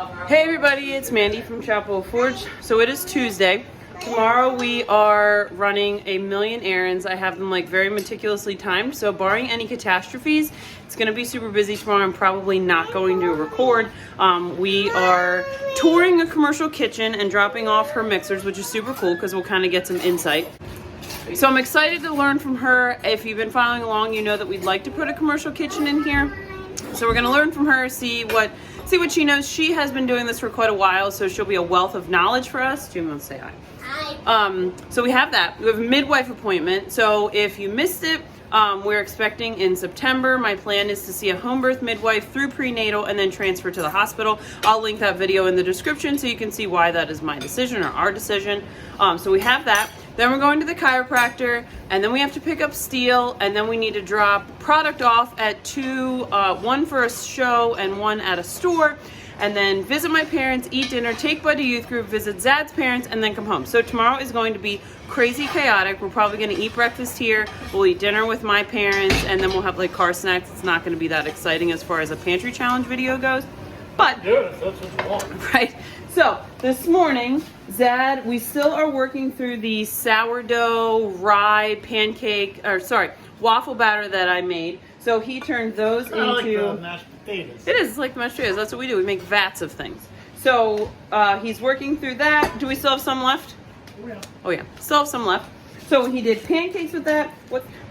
Hey everybody, it's Mandy from Chapel Forge. So it is Tuesday. Tomorrow we are running a million errands. I have them like very meticulously timed. So barring any catastrophes, it's going to be super busy tomorrow. I'm probably not going to record. We are touring a commercial kitchen and dropping off her mixers, which is super cool because we'll kind of get some insight. So I'm excited to learn from her. If you've been following along, you know that we'd like to put a commercial kitchen in here. So we're going to learn from her, see what she knows. She has been doing this for quite a while, so she'll be a wealth of knowledge for us. Jim wants to say hi. Hi. So we have that. We have a midwife appointment. So if you missed it, we're expecting in September. My plan is to see a home birth midwife through prenatal and then transfer to the hospital. I'll link that video in the description so you can see why that is my decision or our decision. So we have that. Then we're going to the chiropractor, and then we have to pick up steel, and then we need to drop product off at two, one for a show and one at a store, and then visit my parents, eat dinner, take Buddy Youth Group, visit Zad's parents, and then come home. So tomorrow is going to be crazy chaotic. We're probably going to eat breakfast here, we'll eat dinner with my parents, and then we'll have like car snacks. It's not going to be that exciting as far as a pantry challenge video goes, but yeah, that's what you want. Right. So this morning, Zad, we still are working through the sourdough rye waffle batter that I made. So he turned those into like the mashed potatoes. It is, it's like the mashed potatoes. That's what we do. We make vats of things. So he's working through that. Do we still have some left? Oh yeah. Oh yeah, still have some left. So he did pancakes with that.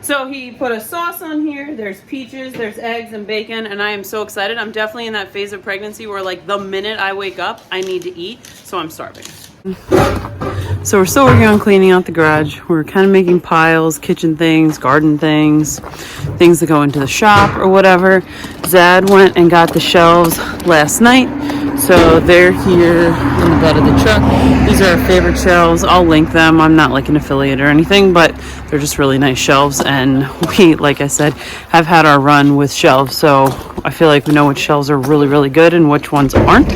So he put a sauce on here. There's peaches, there's eggs and bacon, and I am so excited. I'm definitely in that phase of pregnancy where like the minute I wake up, I need to eat, so I'm starving. So we're still working on cleaning out the garage. We're kind of making piles, kitchen things, garden things, things that go into the shop or whatever. Zad went and got the shelves last night. So they're here in the bed of the truck. These are our favorite shelves. I'll link them. I'm not like an affiliate or anything, but they're just really nice shelves. And we, like I said, have had our run with shelves. So I feel like we know which shelves are really, really good and which ones aren't.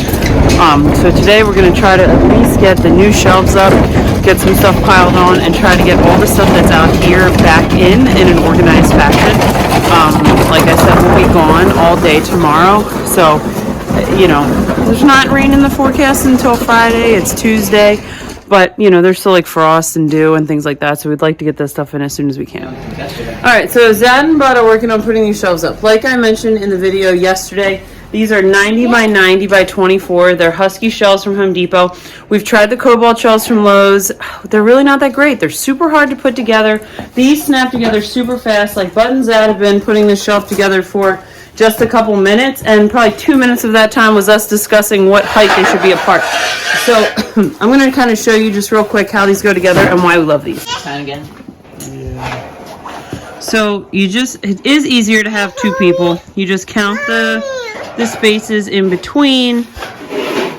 So today we're going to try to at least get the new shelves up, get some stuff piled on, and try to get all the stuff that's out here back in an organized fashion. Like I said, we'll be gone all day tomorrow. So, you know, there's not rain in the forecast until Friday. It's Tuesday, but you know, there's still like frost and dew and things like that. So we'd like to get this stuff in as soon as we can. All right, so Zad and Bud are working on putting these shelves up. Like I mentioned in the video yesterday, these are 90 by 90 by 24. They're Husky shelves from Home Depot. We've tried the Cobalt shelves from Lowe's. They're really not that great. They're super hard to put together. These snap together super fast. Like Bud and Zad have been putting this shelf together for just a couple minutes, and probably 2 minutes of that time was us discussing what height they should be apart. So I'm going to kind of show you just real quick how these go together and why we love these. Try it again. Yeah. So it is easier to have two people. You just count the spaces in between,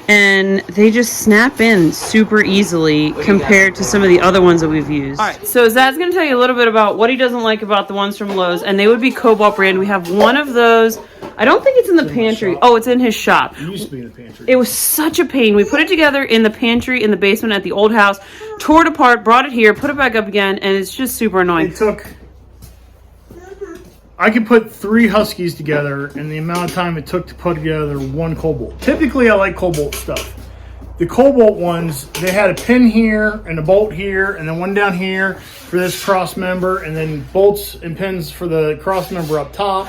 and they just snap in super easily compared to some of the other ones that we've used. All right, so Zad's going to tell you a little bit about what he doesn't like about the ones from Lowe's, and they would be Cobalt brand. We have one of those. I don't think it's in the pantry. Oh, it's in his shop. It used to be in the pantry. It was such a pain. We put it together in the pantry in the basement at the old house, tore it apart, brought it here, put it back up again, and it's just super annoying. I could put 3 Huskies together in the amount of time it took to put together one Cobalt. Typically, I like Cobalt stuff. The Cobalt ones, they had a pin here and a bolt here and then one down here for this cross member, and then bolts and pins for the cross member up top.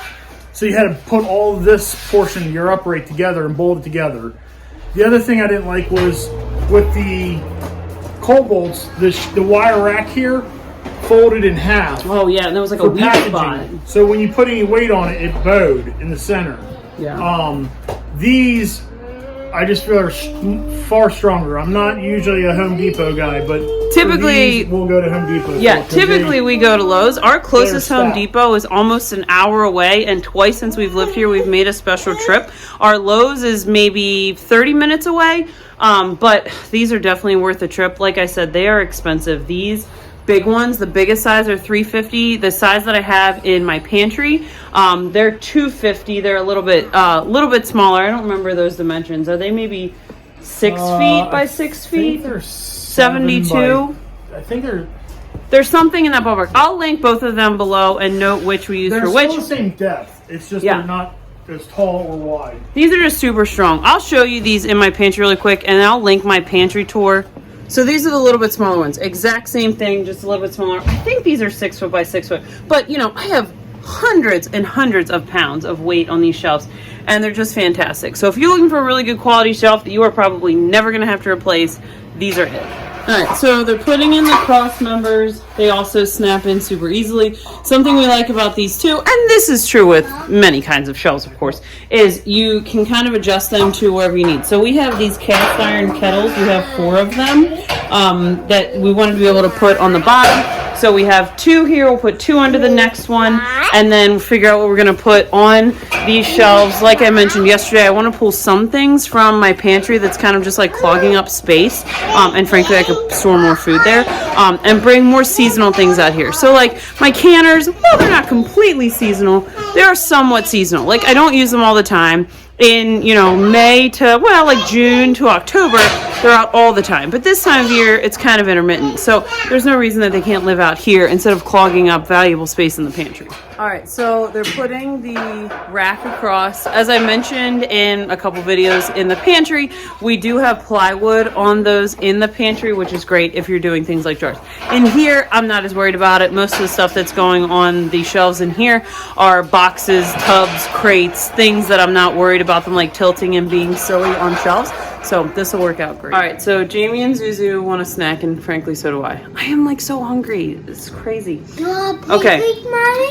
So you had to put all of this portion of your upright together and bolt it together. The other thing I didn't like was with the Cobalts, the wire rack here folded in half. Oh yeah, and there was like a weak spot. So when you put any weight on it, it bowed in the center. Yeah. These I just feel are far stronger. I'm not usually a Home Depot guy, but typically we'll go to Home Depot. Yeah, typically we go to Lowe's. Our closest Home Depot is almost an hour away, and twice since we've lived here, we've made a special trip. Our Lowe's is maybe 30 minutes away, but these are definitely worth a trip. Like I said, they are expensive. These big ones, the biggest size are $350. The size that I have in my pantry, they're $250. They're a little bit smaller. I don't remember those dimensions. Are they maybe 6 feet by 6 feet? They're 72. I think there's something in that ballpark. I'll link both of them below and note which we use for which. They're still the same depth. It's just they're not as tall or wide. These are just super strong. I'll show you these in my pantry really quick, and I'll link my pantry tour. So these are the little bit smaller ones. Exact same thing, just a little bit smaller. I think these are 6 foot by 6 foot. But, you know, I have hundreds and hundreds of pounds of weight on these shelves, and they're just fantastic. So if you're looking for a really good quality shelf that you are probably never going to have to replace, these are it. All right, so they're putting in the cross members. They also snap in super easily. Something we like about these too, and this is true with many kinds of shelves, of course, is you can kind of adjust them to wherever you need. So we have these cast iron kettles. We have 4 of them that we wanted to be able to put on the bottom. So we have 2 here. We'll put 2 under the next one, and then figure out what we're going to put on these shelves. Like I mentioned yesterday, I want to pull some things from my pantry that's kind of just like clogging up space, and frankly, I could store more food there, and bring more seasonal things out here. So like my canners, well, they're not completely seasonal. They are somewhat seasonal. Like I don't use them all the time. In, you know, May to, well, like June to October, they're out all the time. But this time of year, it's kind of intermittent. So there's no reason that they can't live out here instead of clogging up valuable space in the pantry. All right, so they're putting the rack across. As I mentioned in a couple videos in the pantry, we do have plywood on those in the pantry, which is great if you're doing things like jars. In here, I'm not as worried about it. Most of the stuff that's going on the shelves in here are boxes, tubs, crates, things that I'm not worried about them like tilting and being silly on shelves. So this will work out great. All right, so Jamie and Zuzu want a snack, and frankly, so do I. I am like so hungry. It's crazy. Okay,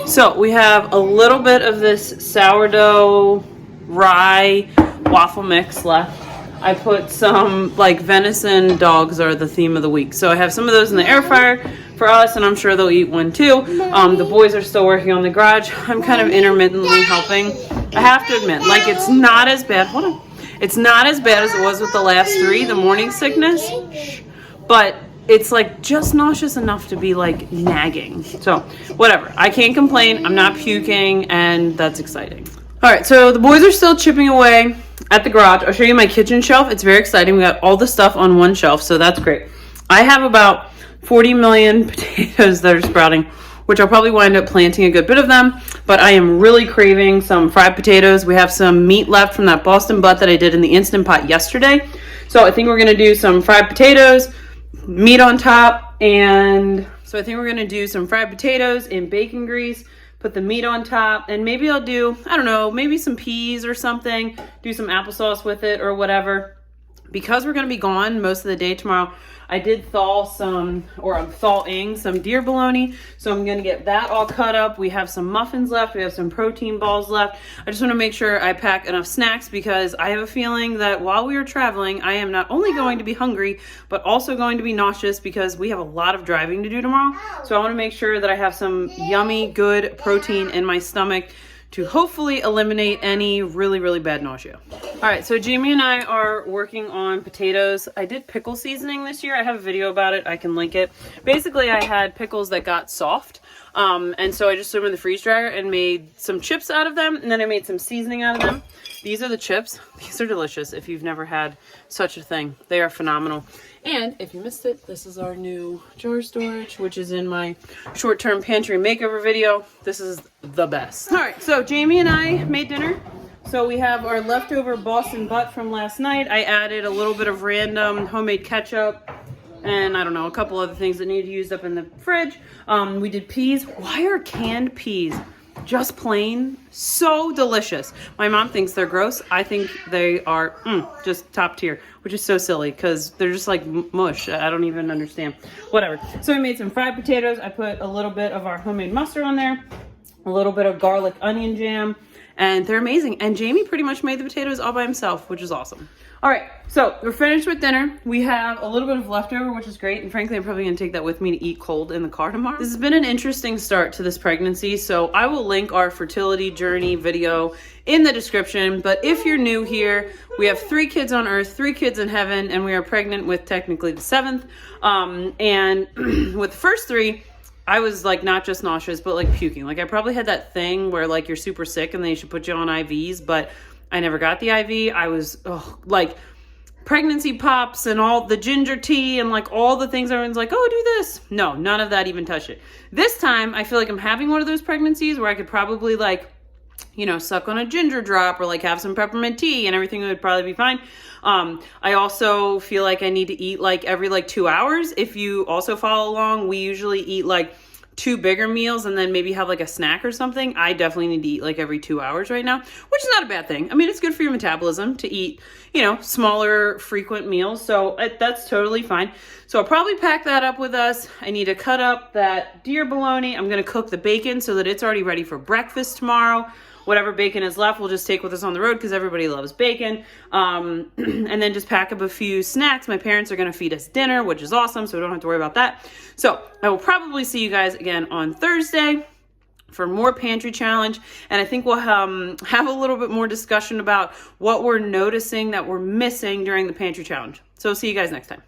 so we have a little bit of this sourdough rye waffle mix left. I put some, like, venison dogs are the theme of the week. So I have some of those in the air fryer for us, and I'm sure they'll eat one too. The boys are still working on the garage. I'm kind of intermittently helping. I have to admit, like, it's not as bad. Hold on. It's not as bad as it was with the last 3, the morning sickness, but it's like just nauseous enough to be like nagging. So whatever, I can't complain. I'm not puking, and that's exciting. All right, so the boys are still chipping away at the garage. I'll show you my kitchen shelf. It's very exciting. We got all the stuff on one shelf, so that's great. I have about 40 million potatoes that are sprouting, which I'll probably wind up planting a good bit of them, but I am really craving some fried potatoes. We have some meat left from that Boston butt that I did in the Instant Pot yesterday. So I think we're gonna do some fried potatoes, meat on top, and so I think we're gonna do some fried potatoes in bacon grease, put the meat on top, and maybe I'll do, I don't know, maybe some peas or something, do some applesauce with it or whatever. Because we're gonna be gone most of the day tomorrow, I did thaw some, or I'm thawing some deer bologna, so I'm gonna get that all cut up. We have some muffins left, we have some protein balls left. I just wanna make sure I pack enough snacks because I have a feeling that while we are traveling, I am not only going to be hungry, but also going to be nauseous because we have a lot of driving to do tomorrow. So I wanna make sure that I have some yummy, good protein in my stomach to hopefully eliminate any really, really bad nausea. All right, so Jamie and I are working on potatoes. I did pickle seasoning this year. I have a video about it. I can link it. Basically, I had pickles that got soft, and so I just threw them in the freeze dryer and made some chips out of them, and then I made some seasoning out of them. These are the chips. These are delicious if you've never had such a thing. They are phenomenal. And if you missed it, this is our new jar storage, which is in my short-term pantry makeover video. This is the best. All right, so Jamie and I made dinner. So we have our leftover Boston butt from last night. I added a little bit of random homemade ketchup and I don't know, a couple other things that need used up in the fridge. We did peas. Why are canned peas just plain so delicious? My mom thinks they're gross. I think they are just top tier, which is so silly because they're just like mush. I don't even understand. Whatever. So we made some fried potatoes. I put a little bit of our homemade mustard on there, a little bit of garlic onion jam, and they're amazing. And Jamie pretty much made the potatoes all by himself, which is awesome. All right, so we're finished with dinner. We have a little bit of leftover, which is great. And frankly, I'm probably gonna take that with me to eat cold in the car tomorrow. This has been an interesting start to this pregnancy. So I will link our fertility journey video in the description. But if you're new here, we have 3 kids on earth, 3 kids in heaven, and we are pregnant with technically the 7th. And with the first 3, I was like not just nauseous, but like puking. Like I probably had that thing where like you're super sick and they should put you on IVs, but I never got the IV. I was like pregnancy pops and all the ginger tea and like all the things everyone's like, oh, do this. No, none of that even touched it. This time I feel like I'm having one of those pregnancies where I could probably like you know, suck on a ginger drop or like have some peppermint tea and everything would probably be fine. I also feel like I need to eat like every like 2 hours. If you also follow along, we usually eat like 2 bigger meals and then maybe have like a snack or something. I definitely need to eat like every 2 hours right now, which is not a bad thing. I mean, it's good for your metabolism to eat, you know, smaller, frequent meals. So that's totally fine. So I'll probably pack that up with us. I need to cut up that deer bologna. I'm going to cook the bacon so that it's already ready for breakfast tomorrow. Whatever bacon is left, we'll just take with us on the road because everybody loves bacon. And then just pack up a few snacks. My parents are going to feed us dinner, which is awesome, so we don't have to worry about that. So I will probably see you guys again on Thursday for more pantry challenge. And I think we'll have a little bit more discussion about what we're noticing that we're missing during the pantry challenge. So see you guys next time.